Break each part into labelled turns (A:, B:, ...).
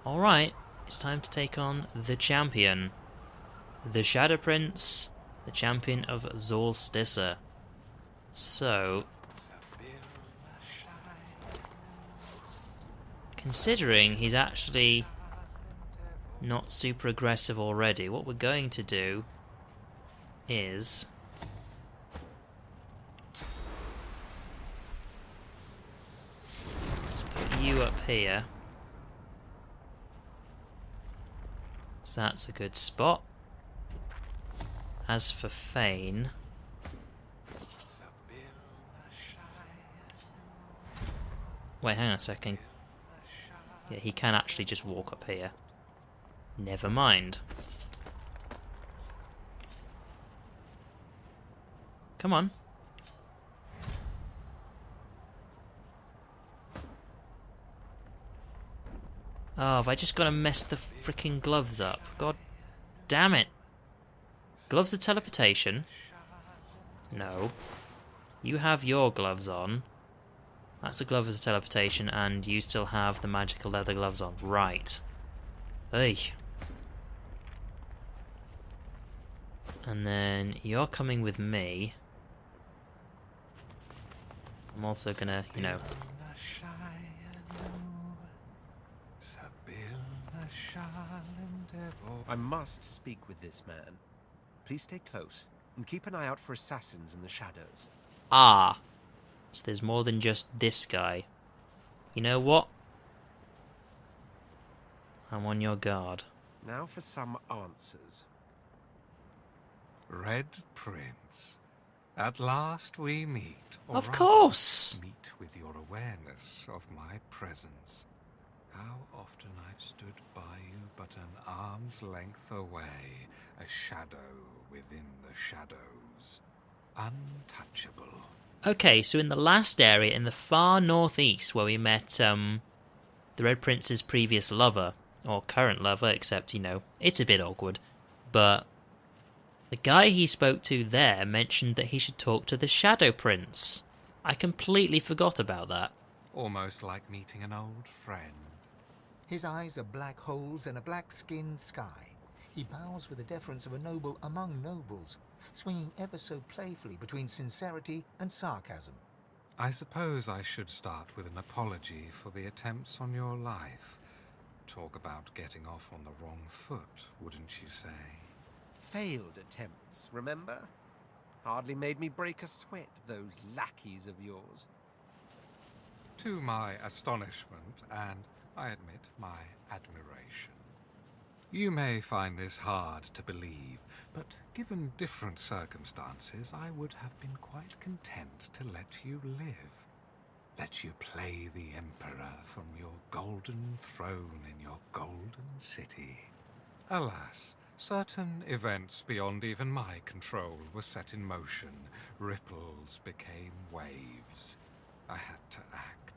A: Alright, it's time to take on the champion. The Shadow Prince, the champion of Solstice. So, considering he's actually not super aggressive already, what we're going to do is let's put you up here. So that's a good spot. As for Fane, wait, hang on a second. Yeah, he can actually just walk up here. Never mind. Come on. Oh, have I just got to mess the freaking gloves up? God damn it. Gloves of teleportation? No. You have your gloves on. That's the gloves of teleportation, and you still have the magical leather gloves on. Right. Ugh. And then you're coming with me. I'm also gonna, you know...
B: I must speak with this man. Please stay close and keep an eye out for assassins in the shadows.
A: Ah. So there's more than just this guy. You know what? I'm on your guard.
B: Now for some answers.
C: Red Prince, at last we meet.
A: Of course!
C: Meet with your awareness of my presence. How often I've stood by you but an arm's length away, a shadow within the shadows. Untouchable.
A: Okay, so in the last area, in the far northeast, where we met the Red Prince's previous lover, or current lover, except, you know, it's a bit awkward, but the guy he spoke to there mentioned that he should talk to the Shadow Prince. I completely forgot about that.
C: Almost like meeting an old friend.
D: His eyes are black holes in a black-skinned sky. He bows with the deference of a noble among nobles, swinging ever so playfully between sincerity and sarcasm.
C: I suppose I should start with an apology for the attempts on your life. Talk about getting off on the wrong foot, wouldn't you say?
B: Failed attempts, remember? Hardly made me break a sweat, those lackeys of yours.
C: To my astonishment, and I admit my admiration. You may find this hard to believe, but given different circumstances, I would have been quite content to let you live. Let you play the Emperor from your golden throne in your golden city. Alas, certain events beyond even my control were set in motion. Ripples became waves. I had to act.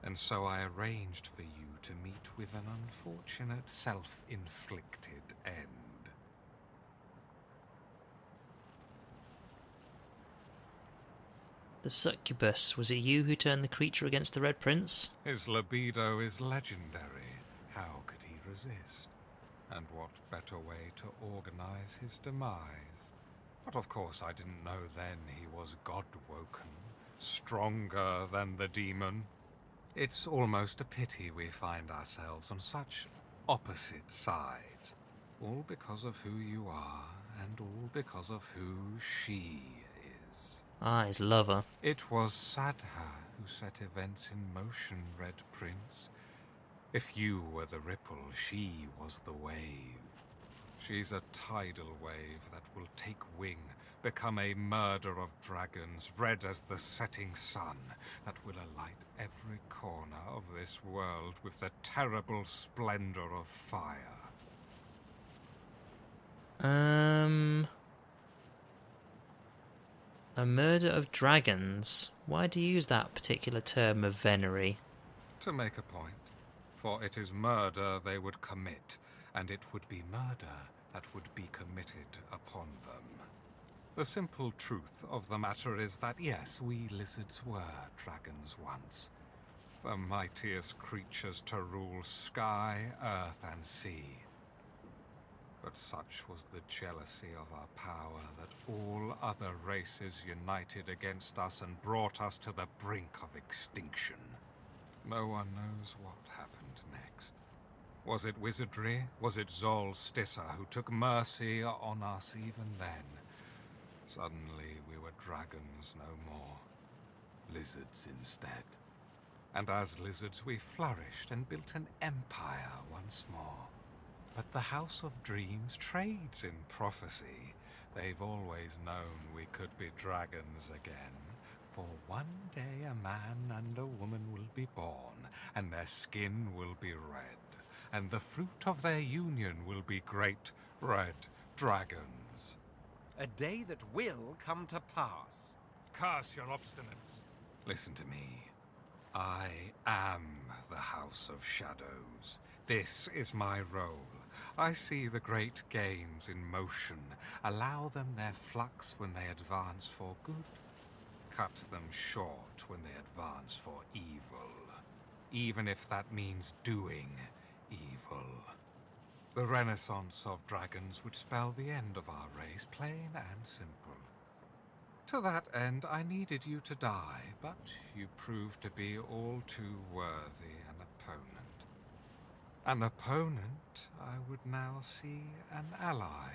C: And so I arranged for you to meet with an unfortunate self-inflicted end.
A: The succubus, was it you who turned the creature against the Red Prince?
C: His libido is legendary. How could he resist? And what better way to organize his demise? But of course I didn't know then he was god-woken, stronger than the demon. It's almost a pity we find ourselves on such opposite sides, all because of who you are, and all because of who she is.
A: Ah, his lover.
C: It was Sadha who set events in motion, Red Prince. If you were the ripple, she was the wave. She's a tidal wave that will take wing, become a murder of dragons, red as the setting sun, that will alight every corner of this world with the terrible splendor of fire.
A: A murder of dragons? Why do you use that particular term of venery?
C: To make a point, for it is murder they would commit, and it would be murder that would be committed upon them. The simple truth of the matter is that yes, we lizards were dragons once. the mightiest creatures to rule sky, earth, and sea. But such was the jealousy of our power that all other races united against us and brought us to the brink of extinction. No one knows what happened next. Was it wizardry? Was it Zol Stissa who took mercy on us even then? Suddenly we were dragons no more. Lizards instead. And as lizards we flourished and built an empire once more. But the House of Dreams trades in prophecy. They've always known we could be dragons again. For one day a man and a woman will be born, and their skin will be red, and the fruit of their union will be great red dragons.
B: A day that will come to pass.
C: Curse your obstinance. Listen to me. I am the House of Shadows. This is my role. I see the great games in motion. Allow them their flux when they advance for good. Cut them short when they advance for evil. Even if that means doing evil. The renaissance of dragons would spell the end of our race, plain and simple. To that end, I needed you to die, but you proved to be all too worthy an opponent. An opponent, I would now see an ally.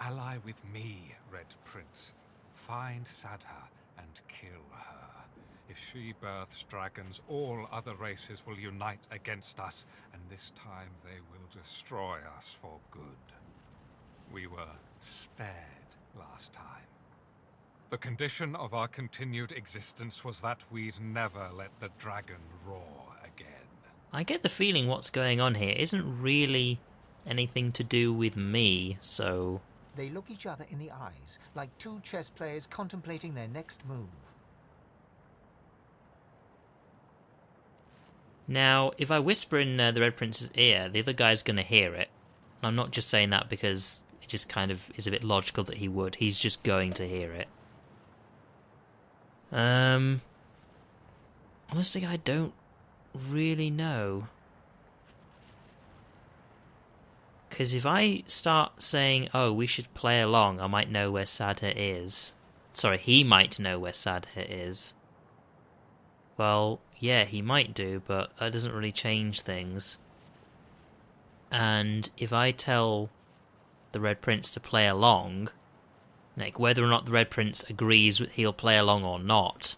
C: Ally with me, Red Prince. Find Sadha and kill her. If she births dragons, all other races will unite against us, and this time they will destroy us for good. We were spared last time. The condition of our continued existence was that we'd never let the dragon roar again.
A: I get the feeling what's going on here isn't really anything to do with me, so...
D: They look each other in the eyes, like two chess players contemplating their next move.
A: Now, if I whisper in the Red Prince's ear, the other guy's going to hear it. I'm not just saying that because it just kind of is a bit logical that he would. He's just going to hear it. Honestly, I don't really know. Because if I start saying, oh, we should play along, I might know where Sadha is. Sorry, he might know where Sadha is. Well, yeah, he might do, but that doesn't really change things. And if I tell the Red Prince to play along, like whether or not the Red Prince agrees he'll play along or not,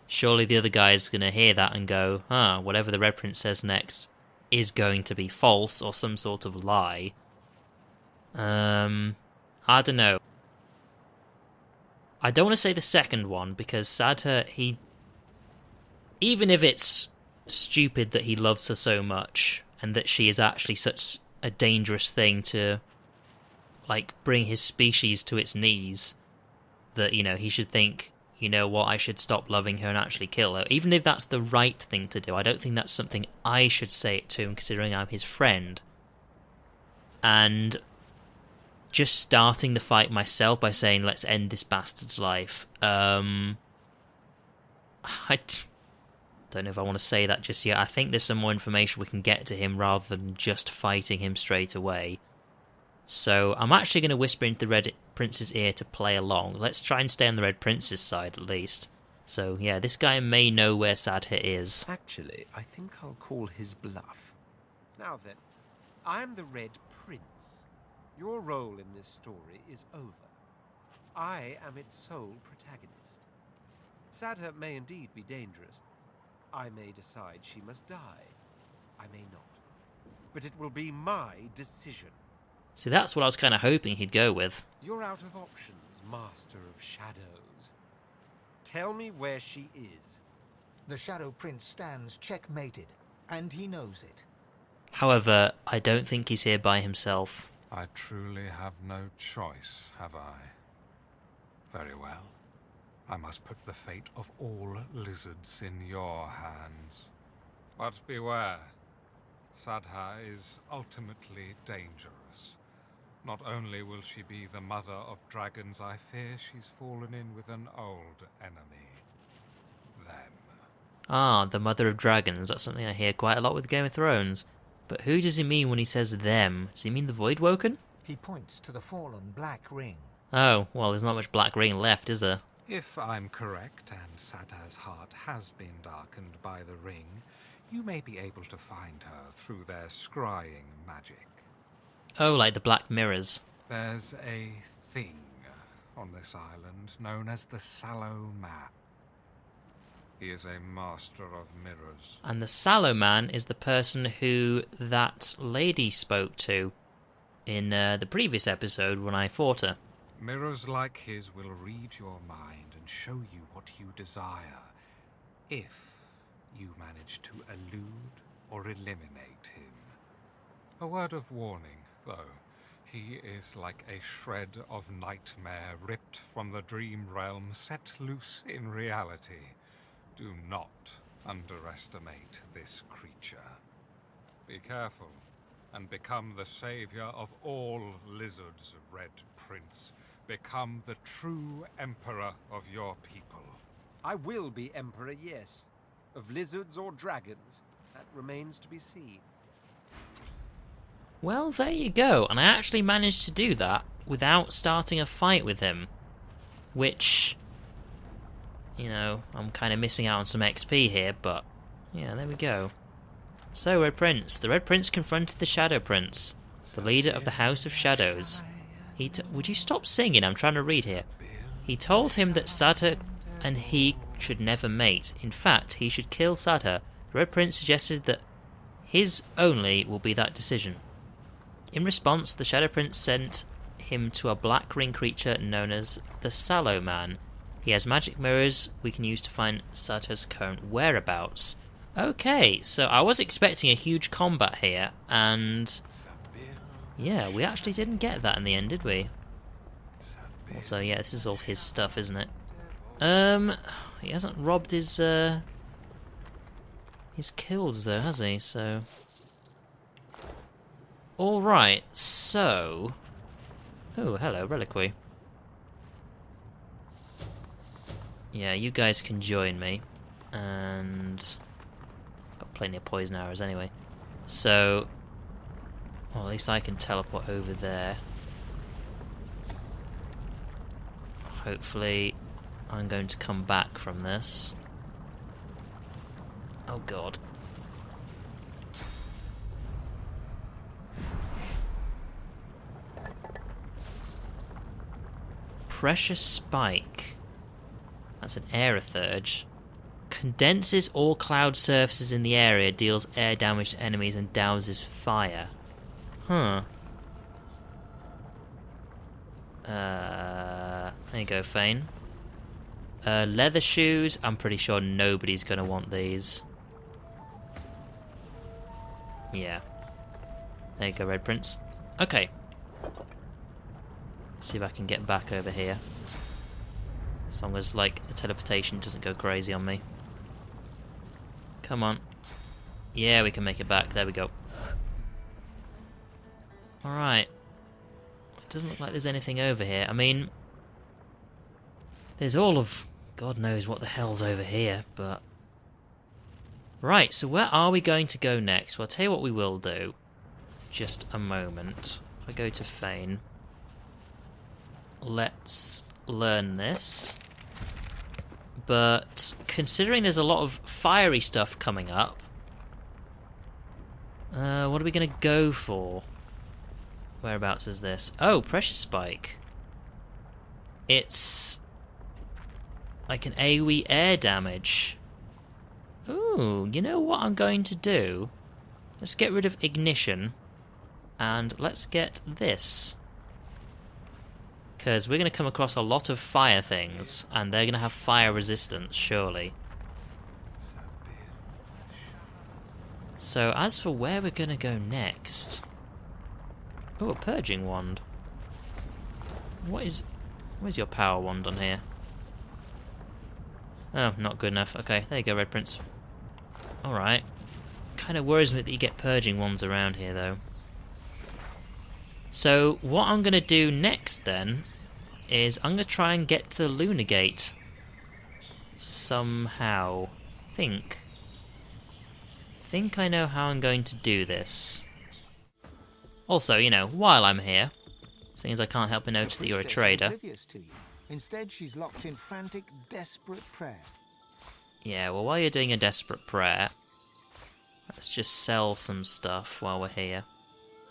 A: surely the other guy's going to hear that and go, whatever the Red Prince says next is going to be false or some sort of lie. I don't know. I don't want to say the second one, because Sadha, even if it's stupid that he loves her so much, and that she is actually such a dangerous thing to, like, bring his species to its knees, that, he should think, you know what, I should stop loving her and actually kill her. Even if that's the right thing to do, I don't think that's something I should say it to him, considering I'm his friend. And just starting the fight myself by saying, let's end this bastard's life, I don't know if I want to say that just yet. I think there's some more information we can get to him rather than just fighting him straight away. So I'm actually going to whisper into the Red Prince's ear to play along. Let's try and stay on the Red Prince's side at least. So yeah, this guy may know where Sadha is.
B: Actually, I think I'll call his bluff. Now then, I'm the Red Prince. Your role in this story is over. I am its sole protagonist. Sadha may indeed be dangerous. I may decide she must die. I may not. But it will be my decision.
A: See, that's what I was kind of hoping he'd go with.
B: You're out of options, Master of Shadows. Tell me where she is.
D: The Shadow Prince stands checkmated, and he knows it.
A: However, I don't think he's here by himself.
C: I truly have no choice, have I? Very well. I must put the fate of all lizards in your hands. But beware. Sadha is ultimately dangerous. Not only will she be the mother of dragons, I fear she's fallen in with an old enemy. Them.
A: Ah, the Mother of Dragons. That's something I hear quite a lot with Game of Thrones. But who does he mean when he says them? Does he mean the Voidwoken?
D: He points to the fallen black ring.
A: Oh, well, there's not much black ring left, is there?
C: If I'm correct, and Sada's heart has been darkened by the ring, you may be able to find her through their scrying magic.
A: Oh, like the Black Mirrors.
C: There's a thing on this island known as the Sallow Man. He is a master of mirrors.
A: And the Sallow Man is the person who that lady spoke to in the previous episode when I fought her.
C: Mirrors like his will read your mind and show you what you desire, if you manage to elude or eliminate him. A word of warning, though. He is like a shred of nightmare ripped from the dream realm, set loose in reality. Do not underestimate this creature. Be careful, and become the savior of all lizards, Red Prince. Become the true emperor of your people.
B: I will be Emperor, yes. Of lizards or dragons, that remains to be seen.
A: Well, there you go. And I actually managed to do that without starting a fight with him. Which, you know, I'm kind of missing out on some XP here, but yeah, there we go. So, Red Prince. The Red Prince confronted the Shadow Prince, the leader of the House of Shadows. Would you stop singing? I'm trying to read here. He told him that Sada and he should never mate. In fact, he should kill Sada. The Red Prince suggested that his only will be that decision. In response, the Shadow Prince sent him to a black ring creature known as the Sallow Man. He has magic mirrors we can use to find Sada's current whereabouts. Okay, so I was expecting a huge combat here, and yeah, we actually didn't get that in the end, did we? Also, yeah, this is all his stuff, isn't it? He hasn't robbed his kills though, has he? So, all right. So, oh, hello, Reliquary. Yeah, you guys can join me, and got plenty of poison arrows anyway. So, well, at least I can teleport over there. Hopefully, I'm going to come back from this. Oh god. Precious Spike. That's an aerothurge. Condenses all cloud surfaces in the area, deals air damage to enemies, and douses fire. Huh. There you go, Fane. Leather shoes. I'm pretty sure nobody's going to want these. Yeah. There you go, Red Prince. Okay. Let's see if I can get back over here. As long as, like, the teleportation doesn't go crazy on me. Come on. Yeah, we can make it back. There we go. Alright. It doesn't look like there's anything over here. I mean, there's all of God knows what the hell's over here, but... Right, so where are we going to go next? Well, I'll tell you what we will do. Just a moment. If I go to Fane, let's learn this. But considering there's a lot of fiery stuff coming up, what are we going to go for? Whereabouts is this? Oh, Precious Spike. It's like an AoE air damage. Ooh, you know what I'm going to do? Let's get rid of Ignition, and let's get this. Because we're going to come across a lot of fire things, and they're going to have fire resistance, surely. So, as for where we're going to go next... Oh, a Purging Wand. Where's your Power Wand on here? Oh, not good enough. Okay, there you go, Red Prince. Alright. Kind of worries me that you get Purging Wands around here, though. So, what I'm going to do next, then, is I'm going to try and get to the Lunar Gate. Somehow. think I know how I'm going to do this. Also, you know, while I'm here, seeing as I can't help but notice that you're a trader.
D: To you. Instead, she's locked in frantic, desperate prayer.
A: Yeah, well, while you're doing a desperate prayer, let's just sell some stuff while we're here.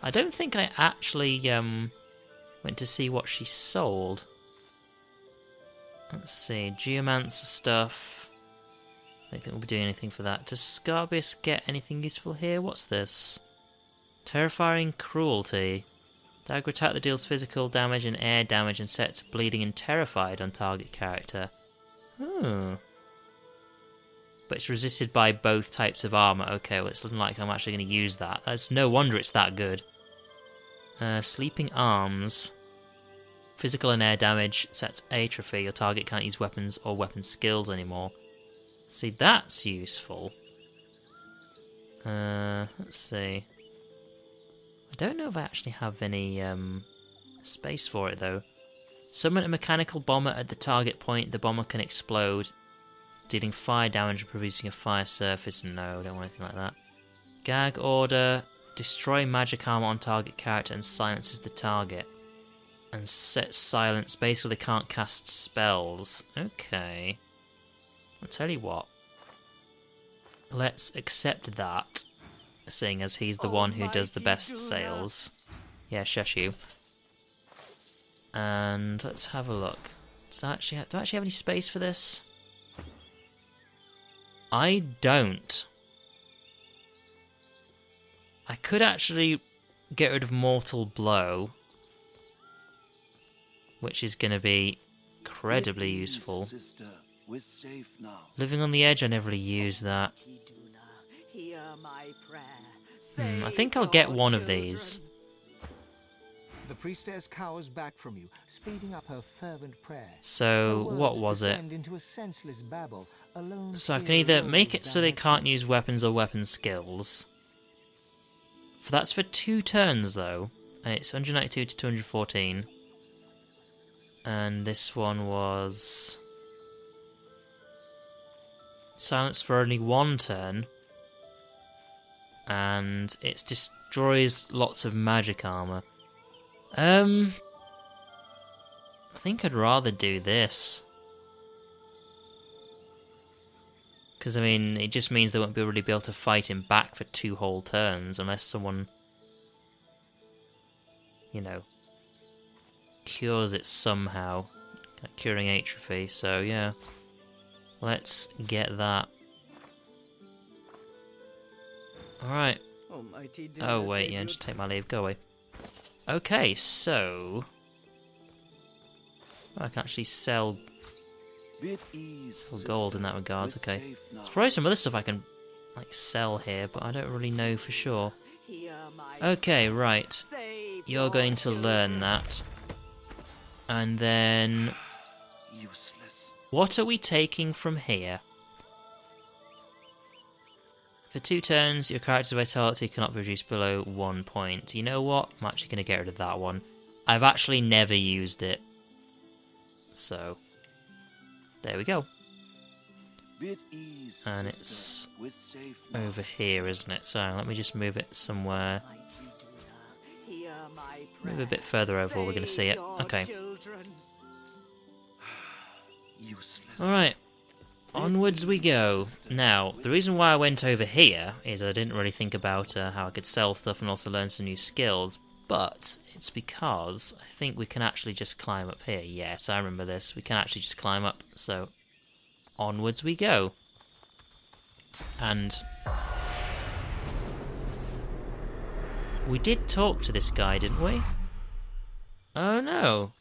A: I don't think I actually went to see what she sold. Let's see, geomancer stuff. I don't think we'll be doing anything for that. Does Scarbeus get anything useful here? What's this? Terrifying cruelty. Dagger attack that deals physical damage and air damage and sets bleeding and terrified on target character. Oh. But it's resisted by both types of armor. Okay, well, it's looking like I'm actually going to use that. That's no wonder it's that good. Sleeping arms. Physical and air damage sets atrophy. Your target can't use weapons or weapon skills anymore. See, that's useful. Let's see. I don't know if I actually have any space for it, though. Summon a mechanical bomber at the target point. The bomber can explode, dealing fire damage and producing a fire surface. No, don't want anything like that. Gag order. Destroy magic armor on target character and silences the target. And set silence. Basically, they can't cast spells. Okay. I'll tell you what. Let's accept that, seeing as he's the one who does the best sales. Yeah, shush you. And let's have a look. Do I actually have any space for this? I don't. I could actually get rid of Mortal Blow, which is going to be incredibly useful.
E: Sister, we're safe now.
A: Living on the Edge, I never really use that. I think I'll get one of these.
D: The priestess cowers back from you, speeding up her fervent prayer.
A: So, what was it?
D: Into a senseless babble, alone
A: So I can either make it so they can't use weapons or weapon skills. That's for 2 turns, though. And it's 192 to 214. And this one was silence for only 1 turn. And it destroys lots of magic armor. I think I'd rather do this. Because, I mean, it just means they won't really be able to fight him back for 2 whole turns unless someone, you know, cures it somehow. Like curing atrophy, so yeah. Let's get that. Alright. Oh, wait, yeah, just take my leave. Go away. Okay, so I can actually sell gold in that regard. Okay, there's probably some other stuff I can like sell here, but I don't really know for sure. Okay, right. You're going to learn that, and then what are we taking from here? For 2 turns, your character's vitality cannot be reduced below 1 point. You know what? I'm actually going to get rid of that one. I've actually never used it. So, there we go. And it's over here, isn't it? So, let me just move it somewhere. Move a bit further over where we're going to see it. Okay. Alright. Onwards we go. Now, the reason why I went over here is I didn't really think about how I could sell stuff and also learn some new skills, but it's because I think we can actually just climb up here. Yes, I remember this. We can actually just climb up, so onwards we go. And we did talk to this guy, didn't we? Oh no!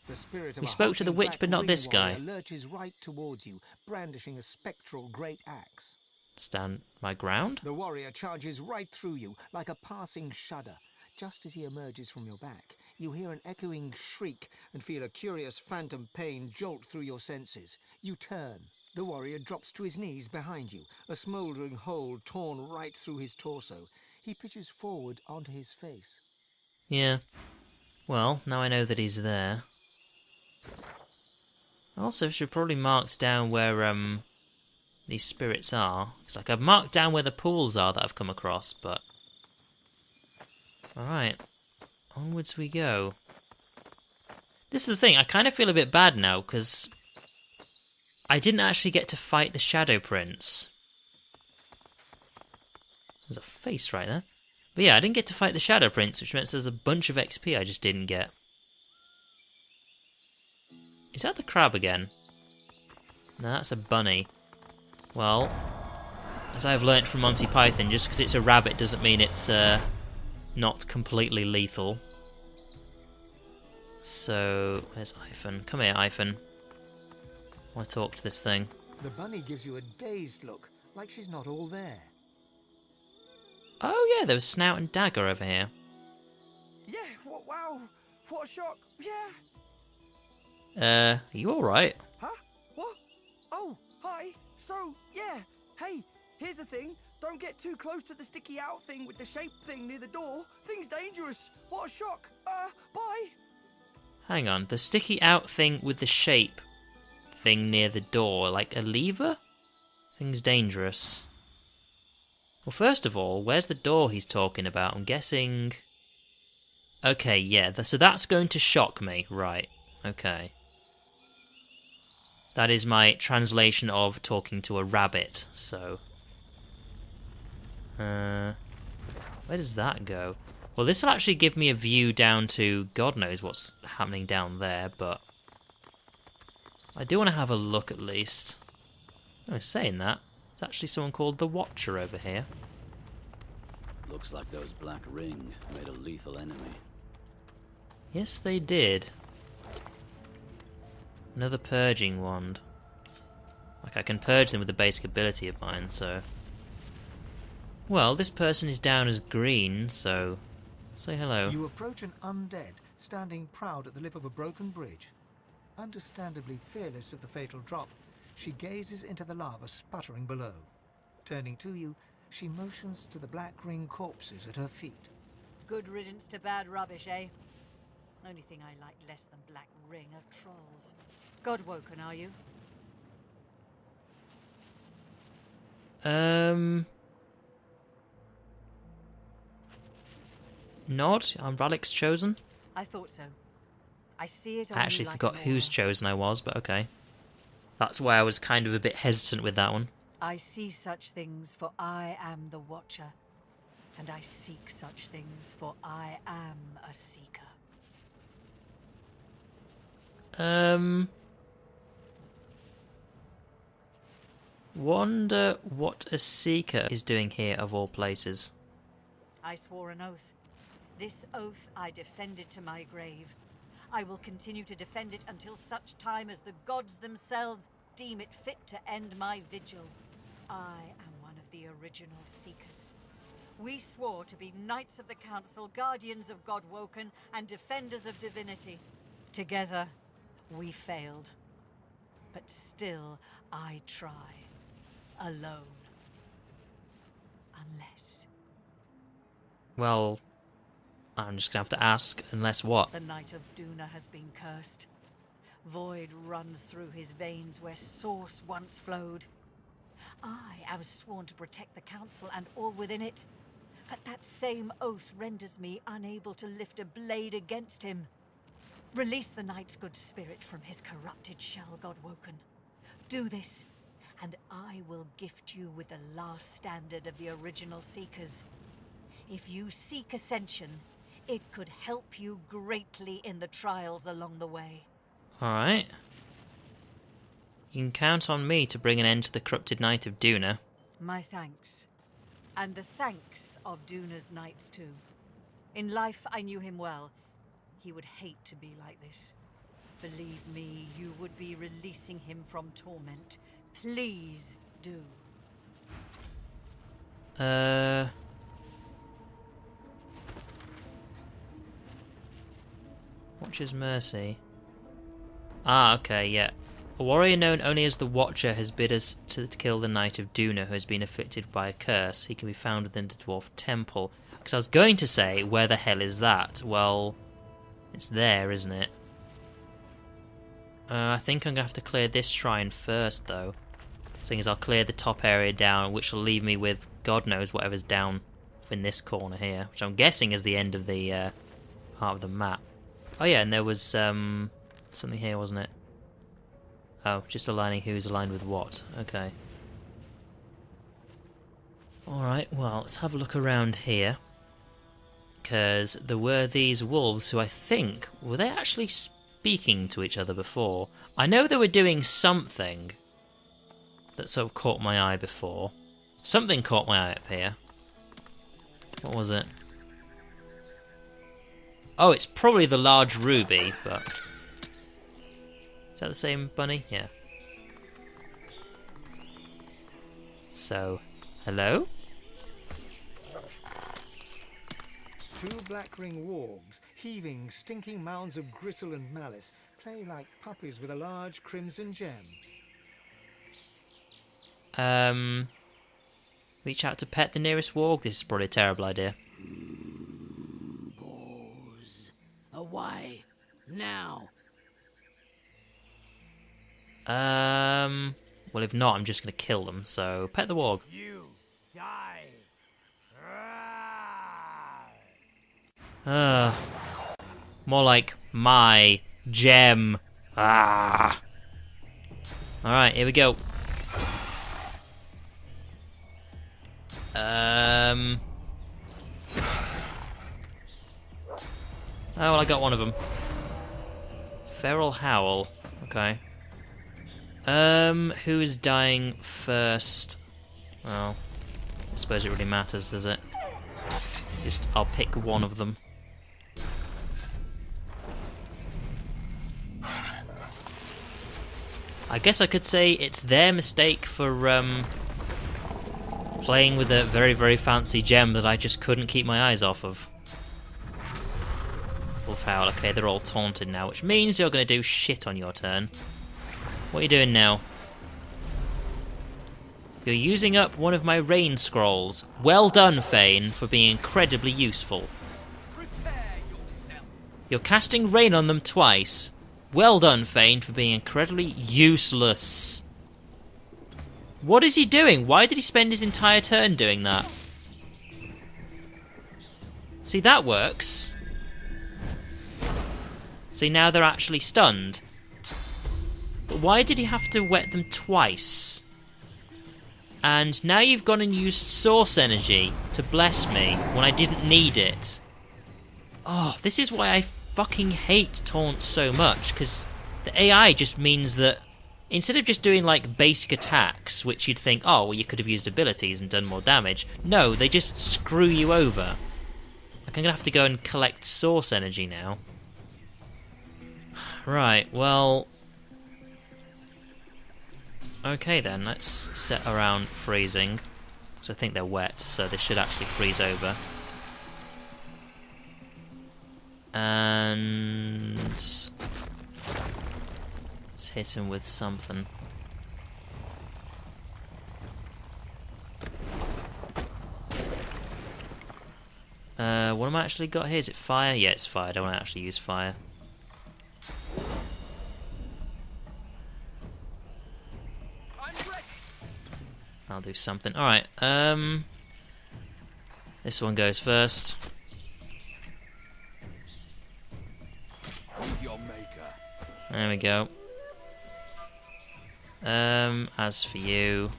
A: We spoke to the witch, but not this guy.
D: Lurches right towards you, brandishing a spectral great axe.
A: Stand my ground?
D: The warrior charges right through you, like a passing shudder. Just as he emerges from your back, you hear an echoing shriek and feel a curious phantom pain jolt through your senses. You turn. The warrior drops to his knees behind you, a smouldering hole torn right through his torso. He pitches forward onto his face.
A: Yeah. Well, now I know that he's there. I also should probably mark down where these spirits are. It's like I've marked down where the pools are that I've come across, but... Alright. Onwards we go. This is the thing, I kind of feel a bit bad now, because I didn't actually get to fight the Shadow Prince. There's a face right there. But yeah, I didn't get to fight the Shadow Prince, which means there's a bunch of XP I just didn't get. Is that the crab again? No, that's a bunny. Well, as I've learnt from Monty Python, just because it's a rabbit doesn't mean it's not completely lethal. So, where's Iphon? Come here, Iphon. I want to talk to this thing.
D: The bunny gives you a dazed look, like she's not all there.
A: Oh yeah, there was Snout and Dagger over here.
F: Yeah, wow, what a shock, yeah.
A: Are you alright?
F: Huh? What? Oh, hi. So, yeah, hey, here's the thing. Don't get too close to the sticky out thing with the shape thing near the door. Thing's dangerous. What a shock. Bye.
A: Hang on, the sticky out thing with the shape thing near the door, like a lever? Thing's dangerous. Well, first of all, where's the door he's talking about? I'm guessing... Okay, yeah, so that's going to shock me. Right, okay. That is my translation of talking to a rabbit, so... where does that go? Well, this will actually give me a view down to God knows what's happening down there, but... I do want to have a look at least. Oh, saying that, there's actually someone called the Watcher over here.
E: Looks like those black ring made a lethal enemy.
A: Yes, they did. Another purging wand. Like, I can purge them with a basic ability of mine, so... Well, this person is down as green, so... Say hello.
D: You approach an undead, standing proud at the lip of a broken bridge. Understandably fearless of the fatal drop, she gazes into the lava sputtering below. Turning to you, she motions to the black ring corpses at her feet.
G: Good riddance to bad rubbish, eh? Only thing I like less than black ring are trolls. God-woken, are you?
A: Nod? I'm Ralik's chosen?
G: I thought so. I see it on
A: I actually
G: you like
A: forgot
G: an
A: whose
G: aura.
A: chosen I was, but okay. That's why I was kind of a bit hesitant with that one.
G: I see such things, for I am the Watcher. And I seek such things, for I am a seeker.
A: Wonder what a seeker is doing here of all places.
G: I swore an oath. This oath I defended to my grave. I will continue to defend it until such time as the gods themselves deem it fit to end my vigil. I am one of the original Seekers. We swore to be Knights of the Council, Guardians of God-woken, and Defenders of Divinity. Together, we failed. But still, I try. Alone. Unless...
A: Well, I'm just gonna have to ask, unless what?
G: the Knight of Duna has been cursed. Void runs through his veins where source once flowed. I am sworn to protect the Council and all within it. But that same oath renders me unable to lift a blade against him. Release the Knight's good spirit from his corrupted shell, God-woken. Do this, and I will gift you with the last standard of the original Seekers. If you seek ascension, it could help you greatly in the trials along the way.
A: Alright. You can count on me to bring an end to the corrupted Knight of Duna.
G: My thanks. And the thanks of Duna's knights too. In life I knew him well. He would hate to be like this. Believe me, you would be releasing him from torment. Please do.
A: Watcher's Mercy. Ah, okay, yeah. A warrior known only as the Watcher has bid us to kill the Knight of Duna who has been afflicted by a curse. He can be found within the Dwarf Temple. Because I was going to say, where the hell is that? Well, it's there, isn't it? I think I'm going to have to clear this shrine first, though. Seeing as I'll clear the top area down, which will leave me with God knows whatever's down in this corner here, which I'm guessing is the end of the part of the map. Oh yeah, and there was something here, wasn't it? Oh, just aligning who's aligned with what. Okay. Alright, well, let's have a look around here. Because there were these wolves who I think... Were they actually speaking to each other before? I know they were doing something that sort of caught my eye before. Something caught my eye up here. What was it? Oh, it's probably the large ruby, but... Is that the same bunny? Yeah. So, hello?
D: Two black-ring wargs, heaving, stinking mounds of gristle and malice, play like puppies with a large crimson gem.
A: Reach out to pet the nearest warg. This is probably a terrible idea.
E: Bows. Away. Now.
A: Well, if not, I'm just going to kill them, so pet the warg.
F: You die.
A: More like my gem. Ah. Alright, here we go. Oh, well, I got one of them. Feral Howl. Okay. Who is dying first? Well, I suppose it really matters, does it? I'll pick one of them. I guess I could say it's their mistake for, playing with a very, very fancy gem that I just couldn't keep my eyes off of. Wolf Howl, okay, they're all taunted now, which means you're going to do shit on your turn. What are you doing now? You're using up one of my rain scrolls. Well done, Fane, for being incredibly useful. You're casting rain on them twice. Well done, Fane, for being incredibly useless. What is he doing? Why did he spend his entire turn doing that? See, that works. See, now they're actually stunned. But why did he have to wet them twice? And now you've gone and used source energy to bless me when I didn't need it. Oh, this is why I fucking hate taunts so much, because the AI just means that instead of just doing like basic attacks, which you'd think, oh, well, you could have used abilities and done more damage, no, they just screw you over. Like, I'm gonna have to go and collect source energy now. Right, well... Okay then, let's set around freezing. Because I think they're wet, so they should actually freeze over. And... let's hit him with something. What am I actually got here? Is it fire? Yeah, it's fire. I don't want to actually use fire. I'll do something. Alright, this one goes first. There we go. As for you,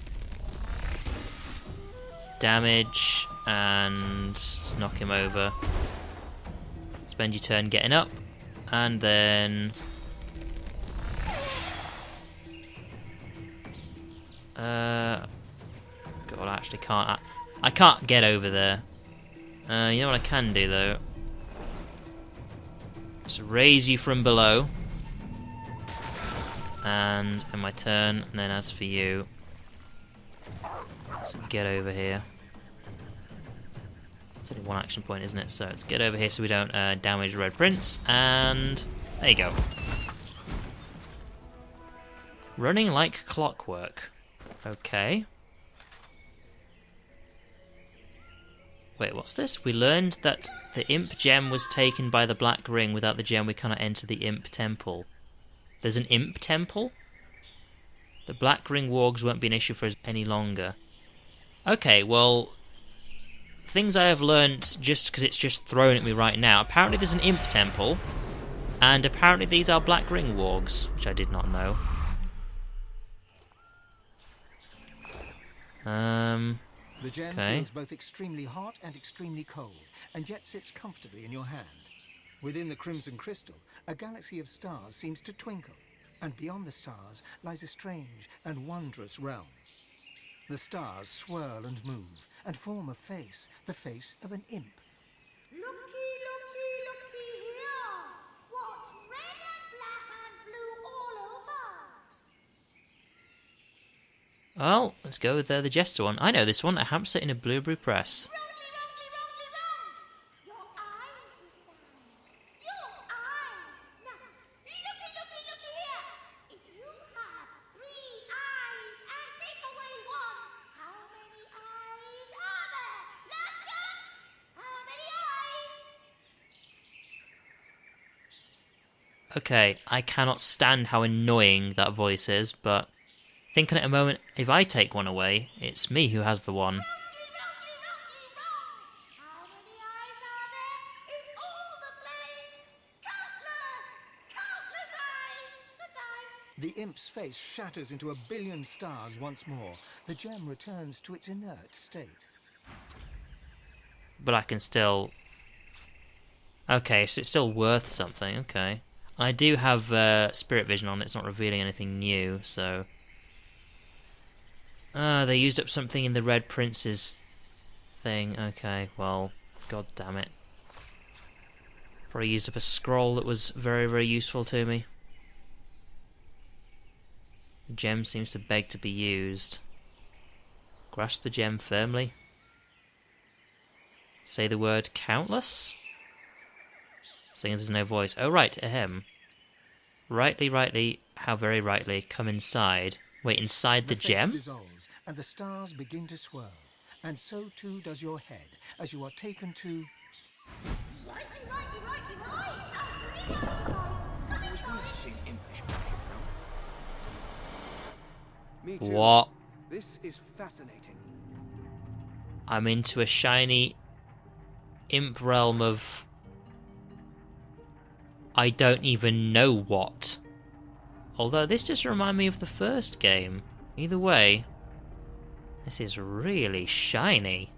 A: damage and knock him over. Spend your turn getting up, and then God, I actually can't. I can't get over there. You know what I can do though? Just raise you from below. And in my turn, and then as for you, let's get over here. It's only one action point, isn't it? So let's get over here so we don't damage Red Prince, and there you go. Running like clockwork. Okay. Wait, what's this? We learned that the Imp gem was taken by the Black Ring. Without the gem, we cannot enter the Imp Temple. There's an Imp Temple? The black ring wargs won't be an issue for us any longer. Okay, well, things I have learnt just because it's just thrown at me right now. Apparently there's an imp temple, and apparently these are black ring wargs, which I did not know.
D: The gem feels both extremely hot and extremely cold, and yet sits comfortably in your hand. Within the crimson crystal, a galaxy of stars seems to twinkle, and beyond the stars lies a strange and wondrous realm. The stars swirl and move, and form a face, the face of an imp.
H: Looky, looky, looky here! What's red and black and blue all over?
A: Well, let's go with the Jester one. I know this one, a hamster in a blueberry press.
H: Wrongly, wrongly, wrongly, wrong! Your eye decides. Your eye! Now, looky, looky, looky here! If you have 3 eyes and take away 1, how many eyes are there? Last chance! How many eyes?
A: Okay, I cannot stand how annoying that voice is, but thinking at a moment, if I take one away, it's me who has the one.
H: Wrongly, wrongly, wrong! How many eyes are there in all the planes? Countless! Countless eyes! Goodbye!
D: The imp's face shatters into a billion stars once more. The gem returns to its inert state.
A: But I can still... Okay, so it's still worth something, okay. I do have Spirit Vision on, it's not revealing anything new, so... they used up something in the Red Prince's thing. Okay, well, god damn it. Probably used up a scroll that was very, very useful to me. The gem seems to beg to be used. Grasp the gem firmly. Say the word countless? Saying there's no voice. Oh, right, ahem. Rightly, rightly, how very rightly, come inside. Wait, inside the gem?
D: face dissolves, and the stars begin to swirl. And so too does your head, as you are taken to...
H: Righty, righty, righty, right! I'm really right! Come inside!
B: Me too.
A: What?
B: This is fascinating.
A: I'm into a shiny imp realm of... I don't even know what. Although this just reminds me of the first game. Either way, this is really shiny.